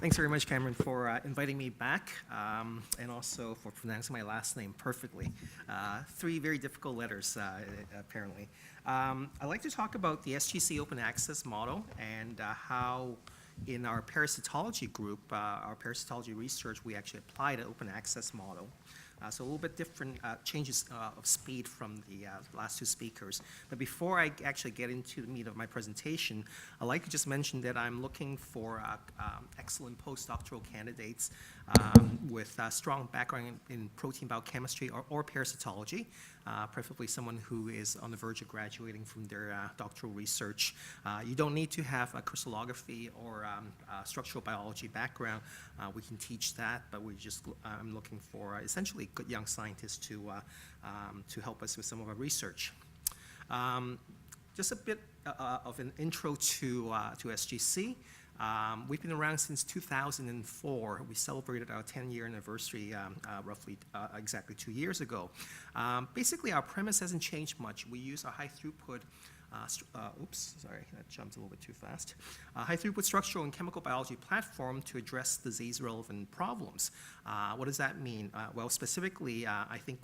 Thanks very much, Cameron, for inviting me back and also for pronouncing my last name perfectly. Three very difficult letters, apparently. I'd like to talk about the SGC open access model and how in our parasitology group, our parasitology research, we actually applied an open access model. So a little bit different changes of speed from the last two speakers. But before I actually get into the meat of my presentation, I'd like to just mention that I'm looking for excellent postdoctoral candidates with a strong background in protein biochemistry or parasitology, preferably someone who is on the verge of graduating from their doctoral research. You don't need to have a crystallography or structural biology background. We can teach that, but I'm looking for essentially good young scientists to help us with some of our research. Just a bit of an intro to SGC. We've been around since 2004. We celebrated our 10-year anniversary roughly exactly 2 years ago. Basically, our premise hasn't changed much. We use a high throughput sorry, that jumped a little bit too fast. High-throughput structural and chemical biology platform to address disease-relevant problems. What does that mean? Well, specifically, I think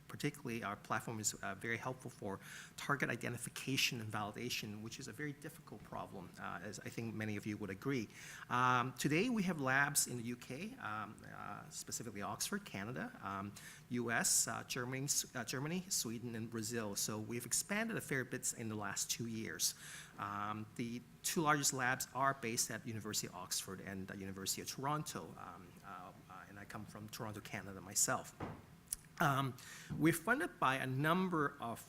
particularly our platform is very helpful for target identification and validation, which is a very difficult problem, as I think many of you would agree. Today, we have labs in the UK, specifically Oxford, Canada, US, Germany, Sweden, and Brazil. So we've expanded a fair bit in the last 2 years. The two largest labs are based at University of Oxford and the University of Toronto, and I come from Toronto, Canada myself. We're funded by a number of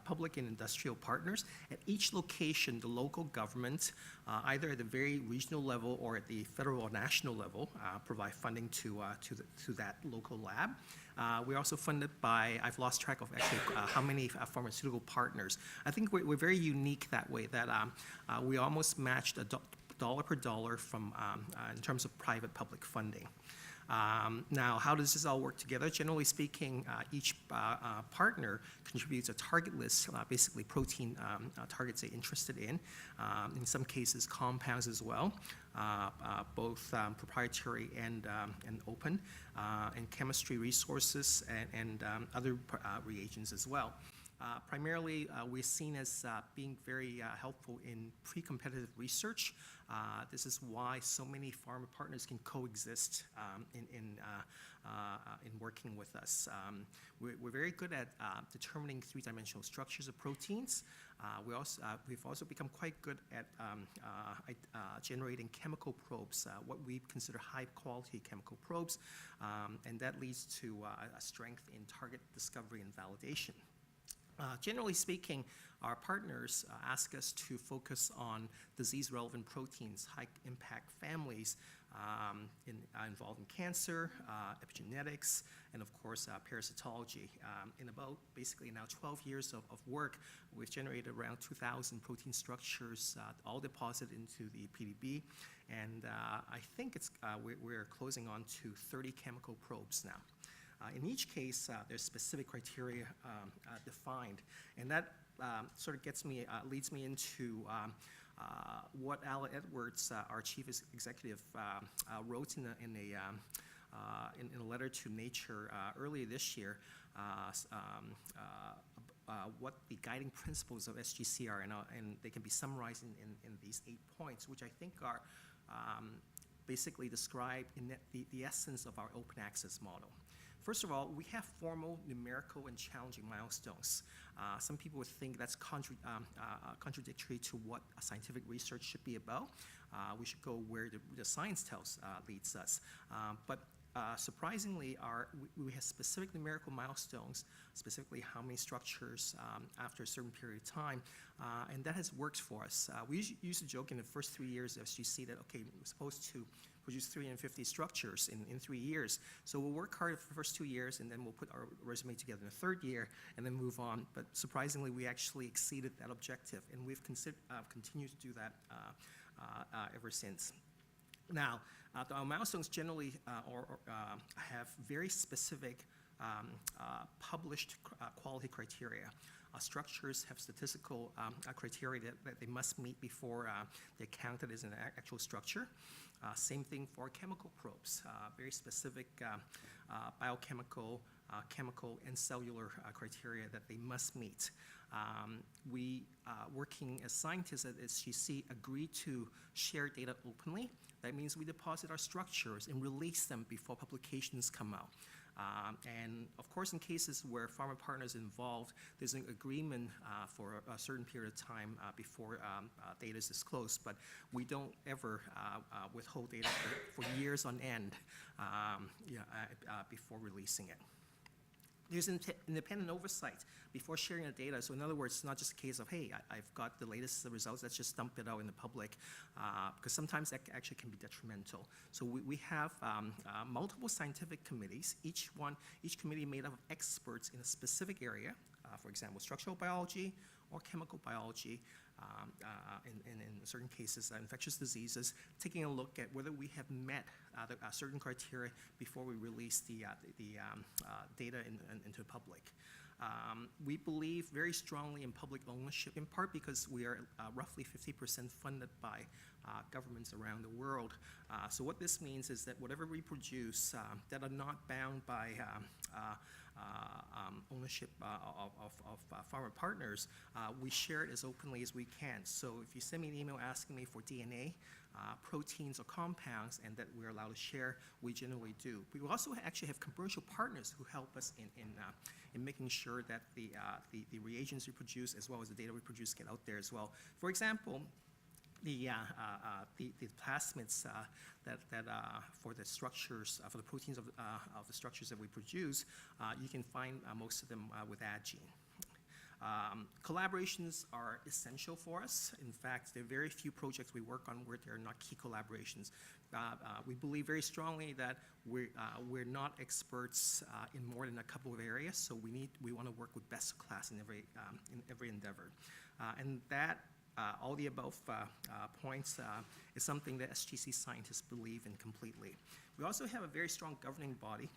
public and industrial partners. At each location, the local government, either at the very regional level or at the federal or national level, provide funding to that local lab. We're also funded by, I've lost track of actually how many pharmaceutical partners. I think we're very unique that way, that we almost matched a dollar per dollar from in terms of private-public funding. Now, how does this all work together? Generally speaking, each partner contributes a target list, basically protein targets they're interested in some cases compounds as well, both proprietary and open, and chemistry resources and other reagents as well. Primarily, we're seen as being very helpful in pre-competitive research. This is why so many pharma partners can coexist in working with us. We're very good at determining three-dimensional structures of proteins. We've also become quite good at generating chemical probes, what we consider high-quality chemical probes, and that leads to a strength in target discovery and validation. Generally speaking, our partners ask us to focus on disease-relevant proteins, high-impact families involved in cancer, epigenetics, and of course, parasitology. In about basically now 12 years of work, we've generated around 2,000 protein structures, all deposited into the PDB, and I think we're closing on to 30 chemical probes now. In each case, there's specific criteria defined, and that sort of leads me into what Alan Edwards, our chief executive, wrote in a letter to Nature earlier this year, what the guiding principles of SGC are, and they can be summarized in these 8 points, which I think are basically describe in the essence of our open access model. First of all, we have formal, numerical, and challenging milestones. Some people would think that's contradictory to what a scientific research should be about. We should go where the science leads us. But surprisingly, we have specific numerical milestones, specifically how many structures after a certain period of time, and that has worked for us. We used to joke in the first 3 years of SGC that, okay, we're supposed to produce 350 structures in 3 years. So we'll work hard for the first 2 years, and then we'll put our resume together in the third year, and then move on. But surprisingly, we actually exceeded that objective, and we've continued to do that ever since. Now, our milestones generally have very specific published quality criteria. Structures have statistical criteria that they must meet before they're counted as an actual structure. Same thing for chemical probes, very specific biochemical, chemical, and cellular criteria that they must meet. We, working as scientists at SGC, agree to share data openly. That means we deposit our structures and release them before publications come out. And of course, in cases where pharma partners involved, there's an agreement for a certain period of time before data is disclosed, but we don't ever withhold data for years on end before releasing it. There's independent oversight before sharing the data. So in other words, it's not just a case of, hey, I've got the latest results, let's just dump it out in the public, because sometimes that actually can be detrimental. So we have multiple scientific committees, each committee made up of experts in a specific area, for example, structural biology or chemical biology, in certain cases, infectious diseases, taking a look at whether we have met certain criteria before we release the data into the public. We believe very strongly in public ownership, in part because we are roughly 50% funded by governments around the world. So what this means is that whatever we produce that are not bound by ownership of pharma partners, we share it as openly as we can. So if you send me an email asking me for DNA, proteins, or compounds, and that we're allowed to share, we generally do. We also actually have commercial partners who help us in making sure that the reagents we produce as well as the data we produce get out there as well. For example, the plasmids that for the structures, for the proteins of the structures that we produce, you can find most of them with Adgene. Collaborations are essential for us. In fact, there are very few projects we work on where there are not key collaborations. We believe very strongly that we're not experts in more than a couple of areas, so we want to work with best class in every endeavor. And that all the above points is something that SGC scientists believe in completely. We also have a very strong governing body,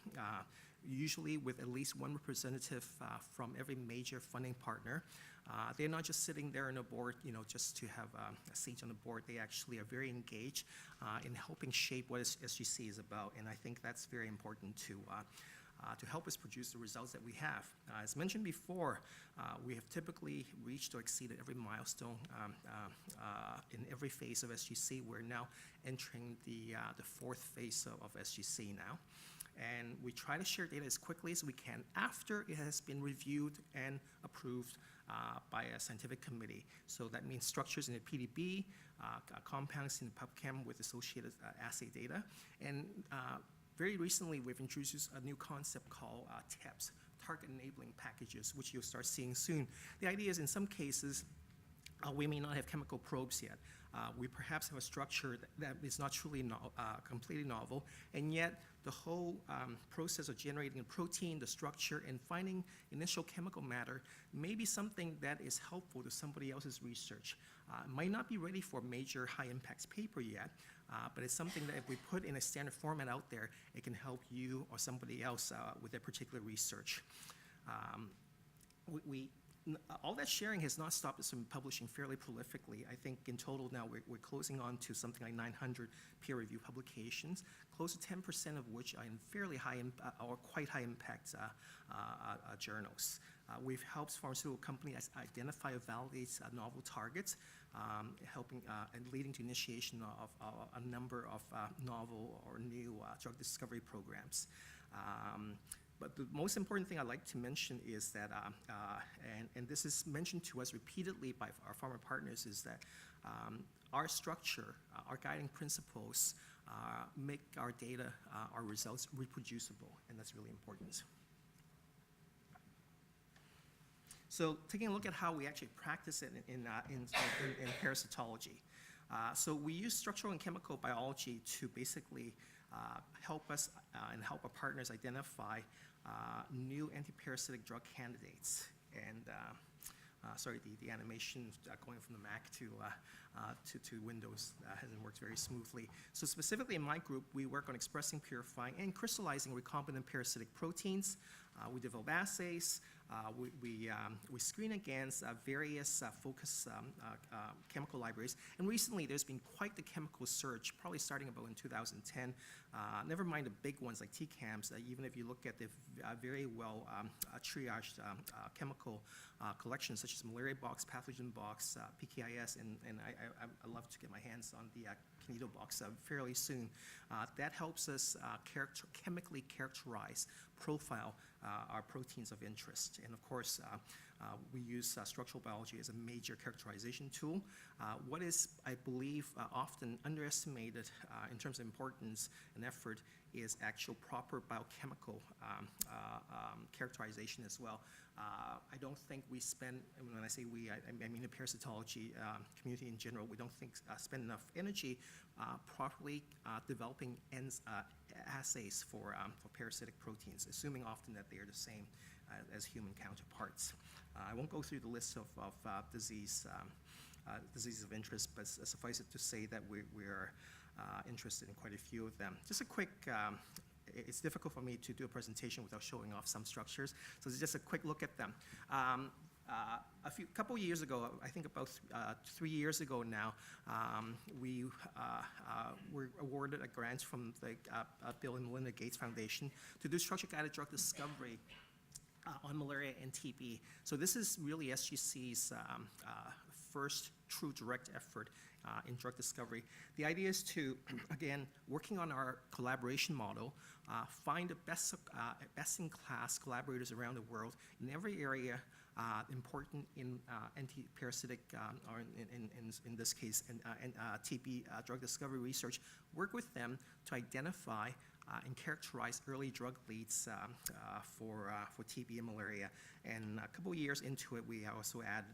usually with at least one representative from every major funding partner. They're not just sitting there on a board, just to have a seat on the board. They actually are very engaged in helping shape what SGC is about, and I think that's very important to help us produce the results that we have. As mentioned before, we have typically reached or exceeded every milestone in every phase of SGC. We're now entering the fourth phase of SGC now. And we try to share data as quickly as we can after it has been reviewed and approved by a scientific committee. So that means structures in the PDB, compounds in the PubChem with associated assay data. And very recently, we've introduced a new concept called TEPs, Target Enabling Packages, which you'll start seeing soon. The idea is in some cases, we may not have chemical probes yet. We perhaps have a structure that is not truly completely novel, and yet the whole process of generating a protein, the structure, and finding initial chemical matter may be something that is helpful to somebody else's research. It might not be ready for a major high-impact paper yet, but it's something that if we put in a standard format out there, it can help you or somebody else with their particular research. All that sharing has not stopped us from publishing fairly prolifically. I think in total now we're closing on to something like 900 peer-reviewed publications, close to 10% of which are in fairly high or quite high impact journals. We've helped pharmaceutical companies identify and validate novel targets, helping and leading to initiation of a number of novel or new drug discovery programs. But the most important thing I'd like to mention is that, and this is mentioned to us repeatedly by our pharma partners, is that our structure, our guiding principles make our data, our results reproducible, and that's really important. So taking a look at how we actually practice it in parasitology. So we use structural and chemical biology to basically help us and help our partners identify new antiparasitic drug candidates. And sorry, the animation going from the Mac to Windows hasn't worked very smoothly. So specifically in my group, we work on expressing, purifying, and crystallizing recombinant parasitic proteins. We develop assays. We screen against various focus chemical libraries. And recently, there's been quite the chemical surge, probably starting about in 2010. Never mind the big ones like TCAMs. Even if you look at the very well triaged chemical collections, such as malaria box, pathogen box, PKIS, and I love to get my hands on the Kineto box fairly soon. That helps us chemically characterize, profile our proteins of interest. And of course, we use structural biology as a major characterization tool. What is, I believe, often underestimated in terms of importance and effort is actual proper biochemical characterization as well. I don't think we spend, and when I say we, I mean the parasitology community in general, we don't think spend enough energy properly developing assays for parasitic proteins, assuming often that they are the same as human counterparts. I won't go through the list of diseases of interest, but suffice it to say that we are interested in quite a few of them. Just a quick, it's difficult for me to do a presentation without showing off some structures, so just a quick look at them. Couple years ago, I think about 3 years ago now, we were awarded a grant from the Bill and Melinda Gates Foundation to do structure-guided drug discovery on malaria and TB. So this is really SGC's first true direct effort in drug discovery. The idea is to, again, working on our collaboration model, find the best-in-class collaborators around the world in every area important in anti-parasitic, or in this case, TB drug discovery research, work with them to identify and characterize early drug leads for TB and malaria. And a couple years into it, we also added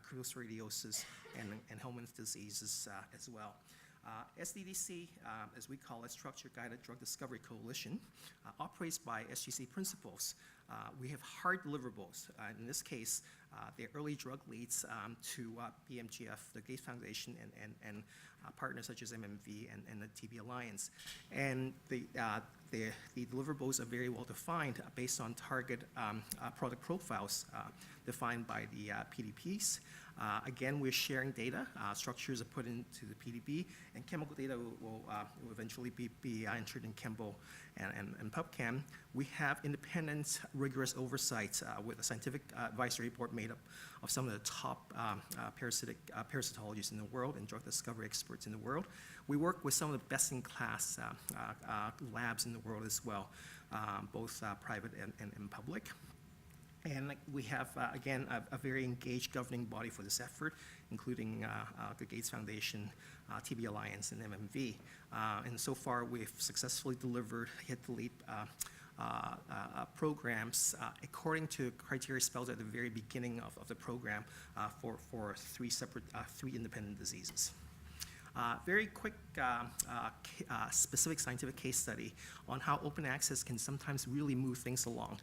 cryptosporidiosis and Hellman's diseases as well. SDDC, as we call it, Structure Guided Drug Discovery Coalition, operates by SGC principles. We have hard deliverables. In this case, the early drug leads to BMGF, the Gates Foundation, and partners such as MMV and the TB Alliance. And the deliverables are very well defined based on target product profiles defined by the PDPs. Again, we're sharing data. Structures are put into the PDB, and chemical data will eventually be entered in Chembo and PubChem. We have independent, rigorous oversight with a scientific advisory board made up of some of the top parasitologists in the world and drug discovery experts in the world. We work with some of the best-in-class labs in the world as well, both private and public. And we have, again, a very engaged governing body for this effort, including the Gates Foundation, TB Alliance, and MMV. And so far, we've successfully delivered hit-to-lead programs according to criteria spelled at the very beginning of the program for three independent diseases. Very quick specific scientific case study on how open access can sometimes really move things along.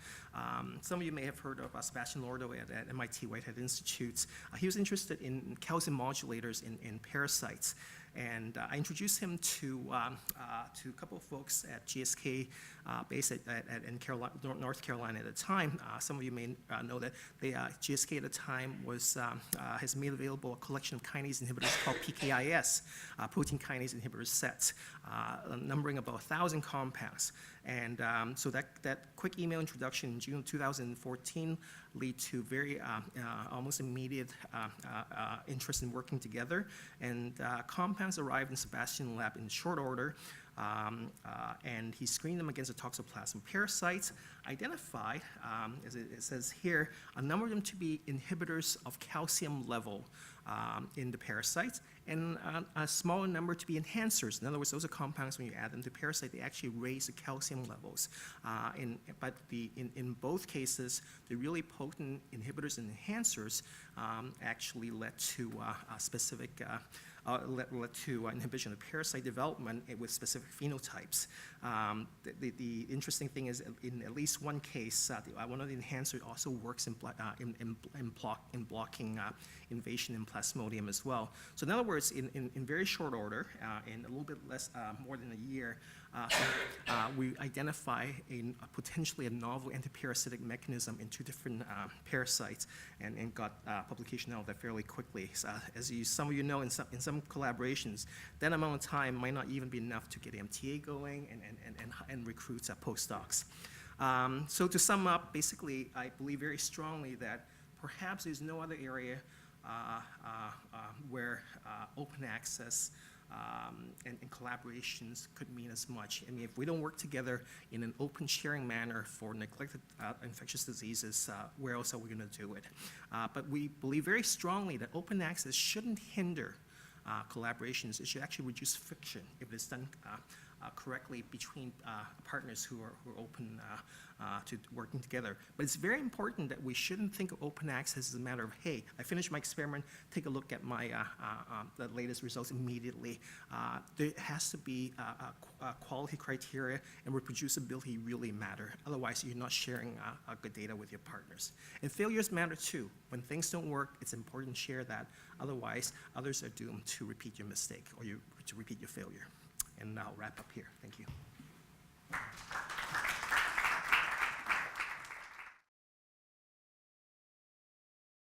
Some of you may have heard of Sebastian Lordo at MIT Whitehead Institute. He was interested in calcium modulators in parasites. And I introduced him to a couple of folks at GSK, based in North Carolina at the time. Some of you may know that GSK at the time has made available a collection of kinase inhibitors called PKIS, protein kinase inhibitor sets, numbering about 1,000 compounds. And so that quick email introduction in June 2014 lead to very almost immediate interest in working together. And compounds arrived in Sebastian's lab in short order. And he screened them against the toxoplasma parasites, identified, as it says here, a number of them to be inhibitors of calcium level in the parasites, and a smaller number to be enhancers. In other words, those are compounds, when you add them to parasite, they actually raise the calcium levels. But in both cases, the really potent inhibitors and enhancers actually led to led to inhibition of parasite development with specific phenotypes. The interesting thing is, in at least one case, one of the enhancers also works in blocking invasion in Plasmodium as well. So in other words, in very short order, in a little bit less, more than a year, We identify potentially a novel antiparasitic mechanism in 2 different parasites and got publication out of that fairly quickly. So, as some of you know, in some collaborations, that amount of time might not even be enough to get MTA going and recruit postdocs. So to sum up, basically, I believe very strongly that perhaps there's no other area where open access and collaborations could mean as much. I mean, if we don't work together in an open sharing manner for neglected infectious diseases, where else are we going to do it? But we believe very strongly that open access shouldn't hinder collaborations. It should actually reduce friction if it's done correctly between partners who are open to working together. But it's very important that we shouldn't think of open access as a matter of, hey, I finished my experiment, take a look at my the latest results immediately. There has to be quality criteria, and reproducibility really matter. Otherwise, you're not sharing good data with your partners. And failures matter too. When things don't work, it's important to share that. Otherwise, others are doomed to repeat your mistake or to repeat your failure. And I'll wrap up here. Thank you.